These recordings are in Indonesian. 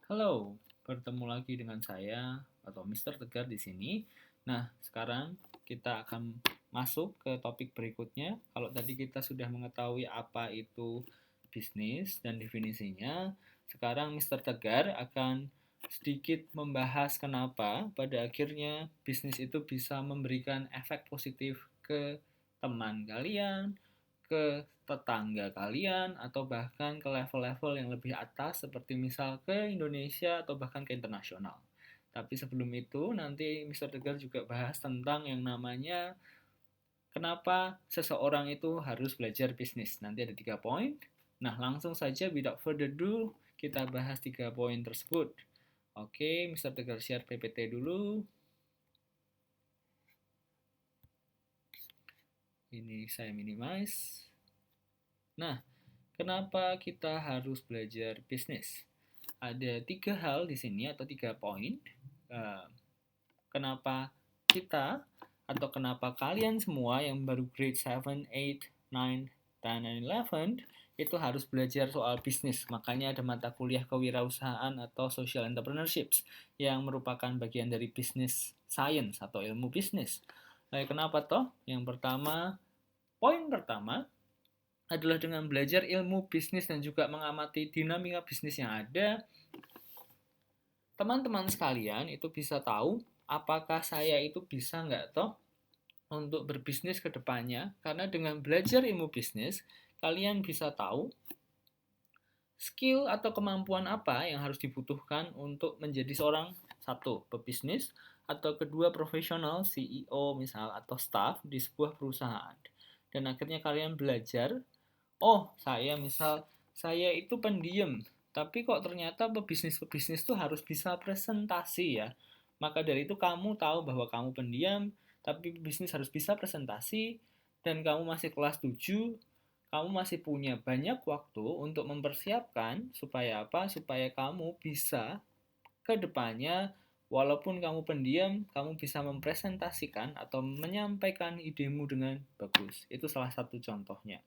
Halo, bertemu lagi dengan saya atau Mr. Tegar di sini. Nah, sekarang kita akan masuk ke topik berikutnya. Kalau tadi kita sudah mengetahui apa itu bisnis dan definisinya, sekarang Mr. Tegar akan sedikit membahas kenapa pada akhirnya bisnis itu bisa memberikan efek positif ke teman kalian, ke tetangga kalian, atau bahkan ke level-level yang lebih atas seperti misal ke Indonesia atau bahkan ke internasional. Tapi sebelum itu, nanti Mr. Tegar juga bahas tentang yang namanya kenapa seseorang itu harus belajar bisnis. Nanti ada 3 poin. Nah, langsung saja without further ado, kita bahas 3 poin tersebut. Oke, Mr. Tegar share PPT dulu. Ini saya minimize. Nah, kenapa kita harus belajar bisnis? Ada 3 hal di sini atau 3 poin. Eh, Kenapa kita atau kenapa kalian semua yang baru grade 7, 8, 9, 10, dan 11 itu harus belajar soal bisnis. Makanya ada mata kuliah kewirausahaan atau social entrepreneurship yang merupakan bagian dari bisnis science atau ilmu bisnis. Kenapa toh? Poin pertama adalah dengan belajar ilmu bisnis dan juga mengamati dinamika bisnis yang ada, teman-teman sekalian itu bisa tahu apakah saya itu bisa nggak toh untuk berbisnis ke depannya. Karena dengan belajar ilmu bisnis, kalian bisa tahu skill atau kemampuan apa yang harus dibutuhkan untuk menjadi seorang satu pebisnis atau kedua profesional CEO misal atau staff di sebuah perusahaan. Dan akhirnya kalian belajar, oh saya itu pendiam, tapi kok ternyata pebisnis-pebisnis tuh harus bisa presentasi ya. Maka dari itu kamu tahu bahwa kamu pendiam, tapi bisnis harus bisa presentasi, dan kamu masih kelas 7, kamu masih punya banyak waktu untuk mempersiapkan supaya apa? Supaya kamu bisa ke depannya, walaupun kamu pendiam, kamu bisa mempresentasikan atau menyampaikan idemu dengan bagus. Itu salah satu contohnya.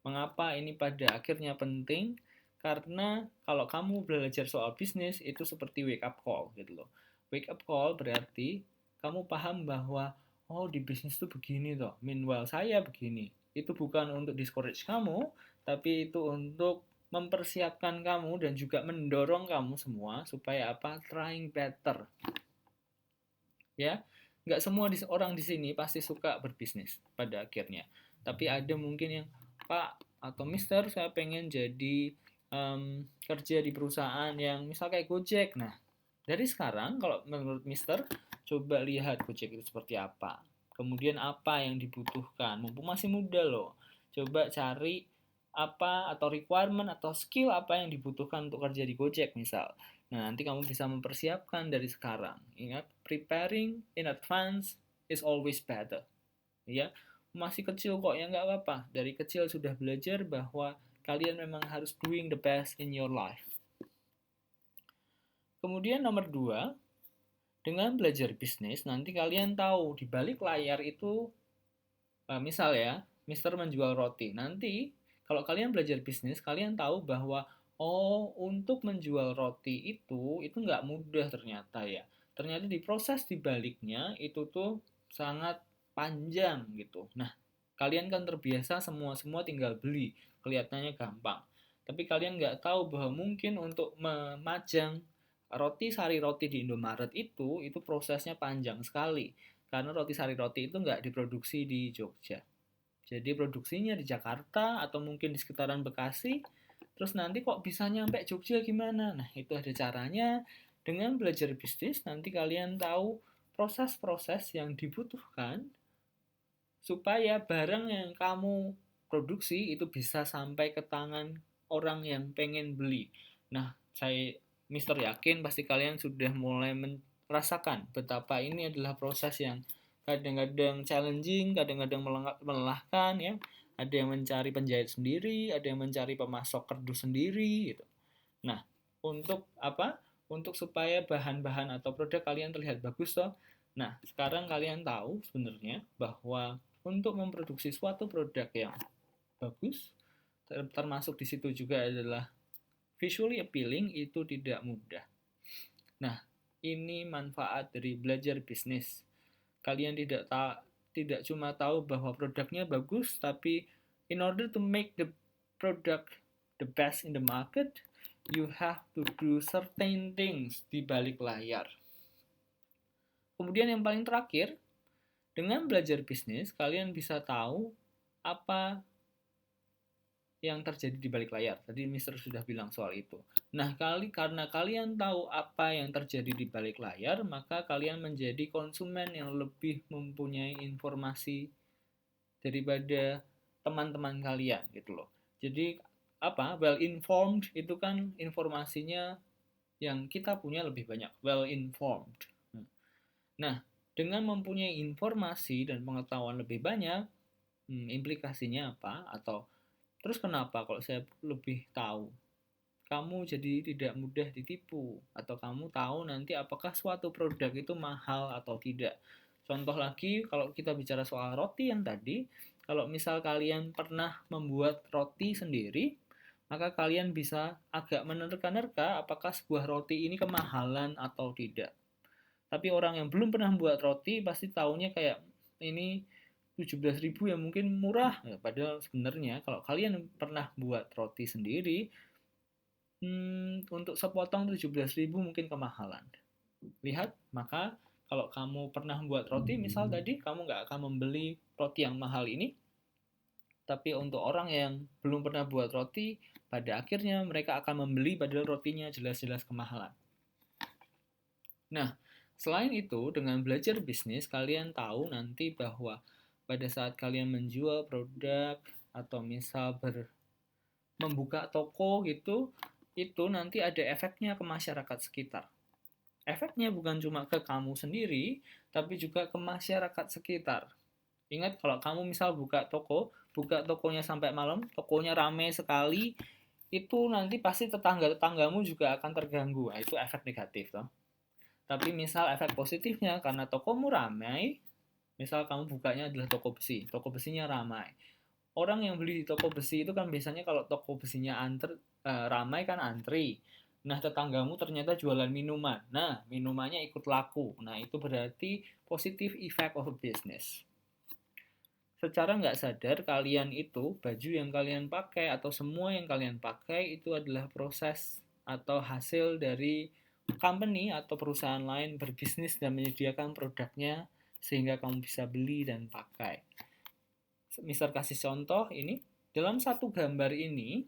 Mengapa ini pada akhirnya penting? Karena kalau kamu belajar soal bisnis itu seperti wake up call gitu loh. Wake up call berarti kamu paham bahwa oh di bisnis itu begini toh. Meanwhile saya begini. Itu bukan untuk discourage kamu, tapi itu untuk mempersiapkan kamu dan juga mendorong kamu semua supaya apa? Trying better. Ya, nggak semua orang di sini pasti suka berbisnis pada akhirnya. Tapi ada mungkin yang Pak atau Mister saya pengen jadi kerja di perusahaan yang misal kayak Gojek. Nah, dari sekarang kalau menurut Mister coba lihat Gojek itu seperti apa. Kemudian apa yang dibutuhkan. Mumpung masih muda loh. Coba cari apa atau requirement atau skill apa yang dibutuhkan untuk kerja di Gojek misal. Nah, nanti kamu bisa mempersiapkan dari sekarang. Ingat, preparing in advance is always better. Ya, masih kecil kok ya nggak apa-apa. Dari kecil sudah belajar bahwa kalian memang harus doing the best in your life. Kemudian nomor 2, dengan belajar bisnis, nanti kalian tahu di balik layar itu, misal ya, Mister menjual roti. Nanti kalau kalian belajar bisnis, kalian tahu bahwa oh untuk menjual roti itu nggak mudah ternyata ya. Ternyata di proses di baliknya itu tuh sangat panjang gitu. Nah, kalian kan terbiasa semua tinggal beli, kelihatannya gampang. Tapi kalian nggak tahu bahwa mungkin untuk memajang roti sari roti di Indomaret itu prosesnya panjang sekali. Karena roti sari roti itu nggak diproduksi di Jogja. Jadi produksinya di Jakarta atau mungkin di sekitaran Bekasi. Terus nanti kok bisa nyampe Jogja gimana? Nah, itu ada caranya. Dengan belajar bisnis, nanti kalian tahu proses-proses yang dibutuhkan supaya barang yang kamu produksi itu bisa sampai ke tangan orang yang pengen beli. Nah, Mister yakin pasti kalian sudah mulai merasakan betapa ini adalah proses yang kadang-kadang challenging, kadang-kadang melelahkan ya. Ada yang mencari penjahit sendiri, ada yang mencari pemasok kerdus sendiri gitu. Nah, untuk apa? Untuk supaya bahan-bahan atau produk kalian terlihat bagus toh. Nah, sekarang kalian tahu sebenarnya bahwa untuk memproduksi suatu produk yang bagus, termasuk di situ juga adalah visually appealing, itu tidak mudah. Nah, ini manfaat dari belajar bisnis. Kalian tidak cuma tahu bahwa produknya bagus, tapi in order to make the product the best in the market, you have to do certain things di balik layar. Kemudian yang paling terakhir, dengan belajar bisnis, kalian bisa tahu apa yang terjadi di balik layar. Tadi Mister sudah bilang soal itu. Nah, karena kalian tahu apa yang terjadi di balik layar, maka kalian menjadi konsumen yang lebih mempunyai informasi daripada teman-teman kalian gitu loh. Jadi well informed itu kan informasinya yang kita punya lebih banyak, well informed. Nah, dengan mempunyai informasi dan pengetahuan lebih banyak, implikasinya apa? Atau terus kenapa kalau saya lebih tahu? Kamu jadi tidak mudah ditipu, atau kamu tahu nanti apakah suatu produk itu mahal atau tidak. Contoh lagi, kalau kita bicara soal roti yang tadi, kalau misal kalian pernah membuat roti sendiri, maka kalian bisa agak menerka-nerka apakah sebuah roti ini kemahalan atau tidak. Tapi orang yang belum pernah membuat roti pasti taunya kayak ini 17.000 ya mungkin murah. Ya, padahal sebenarnya kalau kalian pernah buat roti sendiri, untuk sepotong 17.000 mungkin kemahalan. Lihat, maka kalau kamu pernah buat roti, misal tadi kamu nggak akan membeli roti yang mahal ini, tapi untuk orang yang belum pernah buat roti, pada akhirnya mereka akan membeli padahal rotinya jelas-jelas kemahalan. Nah, selain itu, dengan belajar bisnis, kalian tahu nanti bahwa pada saat kalian menjual produk atau misal membuka toko gitu, itu nanti ada efeknya ke masyarakat sekitar. Efeknya bukan cuma ke kamu sendiri, tapi juga ke masyarakat sekitar. Ingat kalau kamu misal buka tokonya sampai malam, tokonya ramai sekali, itu nanti pasti tetanggamu juga akan terganggu. Nah, itu efek negatif toh. Tapi misal efek positifnya karena tokomu ramai, misal kamu bukanya adalah toko besinya ramai. Orang yang beli di toko besi itu kan biasanya kalau toko besinya ramai kan antri. Nah, tetanggamu ternyata jualan minuman. Nah, minumannya ikut laku. Nah, itu berarti positive effect of a business. Secara nggak sadar, kalian itu, baju yang kalian pakai atau semua yang kalian pakai itu adalah proses atau hasil dari company atau perusahaan lain berbisnis dan menyediakan produknya sehingga kamu bisa beli dan pakai. Mister kasih contoh ini, dalam satu gambar ini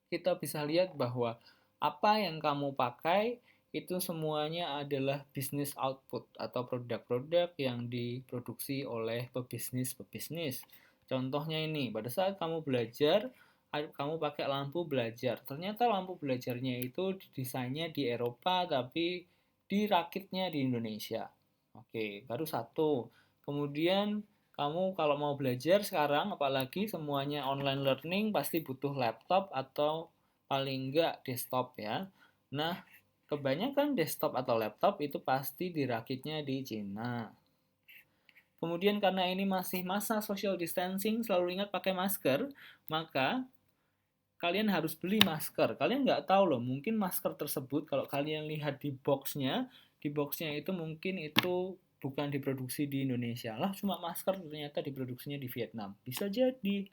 kita bisa lihat bahwa apa yang kamu pakai itu semuanya adalah business output atau produk-produk yang diproduksi oleh pebisnis. Contohnya ini, pada saat kamu belajar, kamu pakai lampu belajar. Ternyata lampu belajarnya itu desainnya di Eropa tapi dirakitnya di Indonesia. Oke, baru satu. Kemudian kamu kalau mau belajar sekarang, apalagi semuanya online learning, pasti butuh laptop atau paling enggak desktop ya. Nah, kebanyakan desktop atau laptop itu pasti dirakitnya di Cina. Kemudian karena ini masih masa social distancing, selalu ingat pakai masker, maka kalian harus beli masker. Kalian nggak tahu loh, mungkin masker tersebut kalau kalian lihat di boxnya itu mungkin itu bukan diproduksi di Indonesia. Lah cuma masker ternyata diproduksinya di Vietnam. Bisa jadi.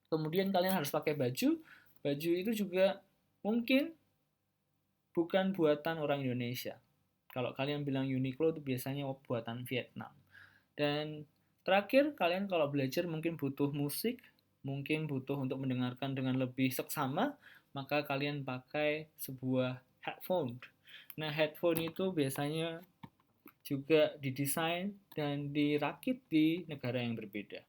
Kemudian kalian harus pakai baju. Baju itu juga mungkin bukan buatan orang Indonesia. Kalau kalian bilang Uniqlo itu biasanya buatan Vietnam. Dan terakhir, kalian kalau belajar mungkin butuh musik, mungkin butuh untuk mendengarkan dengan lebih seksama, maka kalian pakai sebuah headphone. Nah, headphone itu biasanya juga didesain dan dirakit di negara yang berbeda.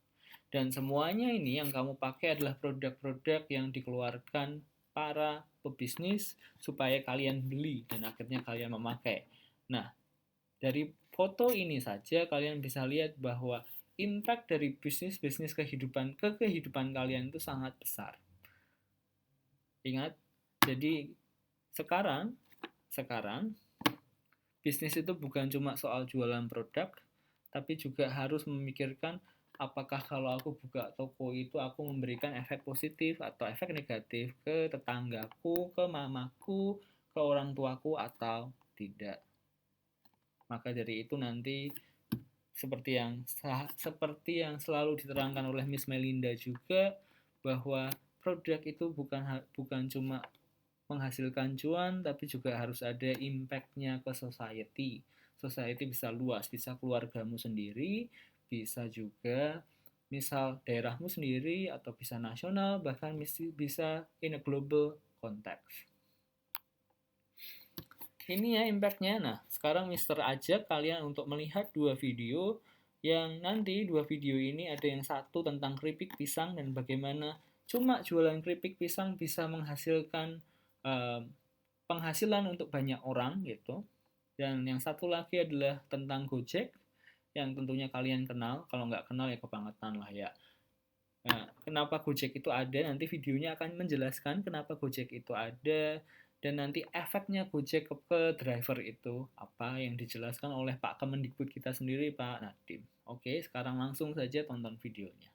Dan semuanya ini yang kamu pakai adalah produk-produk yang dikeluarkan para pebisnis supaya kalian beli dan akhirnya kalian memakai. Nah, dari foto ini saja kalian bisa lihat bahwa impact dari bisnis-bisnis kehidupan ke kehidupan kalian itu sangat besar. Ingat, jadi sekarang bisnis itu bukan cuma soal jualan produk, tapi juga harus memikirkan apakah kalau aku buka toko itu aku memberikan efek positif atau efek negatif ke tetanggaku, ke mamaku, ke ke orang tuaku atau tidak. Maka dari itu nanti seperti yang selalu diterangkan oleh Miss Melinda juga, bahwa produk itu bukan cuma menghasilkan cuan, tapi juga harus ada impact-nya ke society. Society bisa luas, bisa keluargamu sendiri, bisa juga misal daerahmu sendiri, atau bisa nasional, bahkan bisa in a global context. Ini ya impact-nya. Nah, sekarang Mister ajak kalian untuk melihat dua video, yang nanti dua video ini ada yang satu tentang keripik pisang dan bagaimana cuma jualan keripik pisang bisa menghasilkan penghasilan untuk banyak orang gitu. Dan yang satu lagi adalah tentang Gojek, yang tentunya kalian kenal. Kalau nggak kenal ya kebangetan lah ya. Nah, kenapa Gojek itu ada? Nanti videonya akan menjelaskan kenapa Gojek itu ada, dan nanti efeknya Gojek ke driver itu apa yang dijelaskan oleh Pak Kemendikbud kita sendiri, Pak Nadiem. Oke, sekarang langsung saja tonton videonya.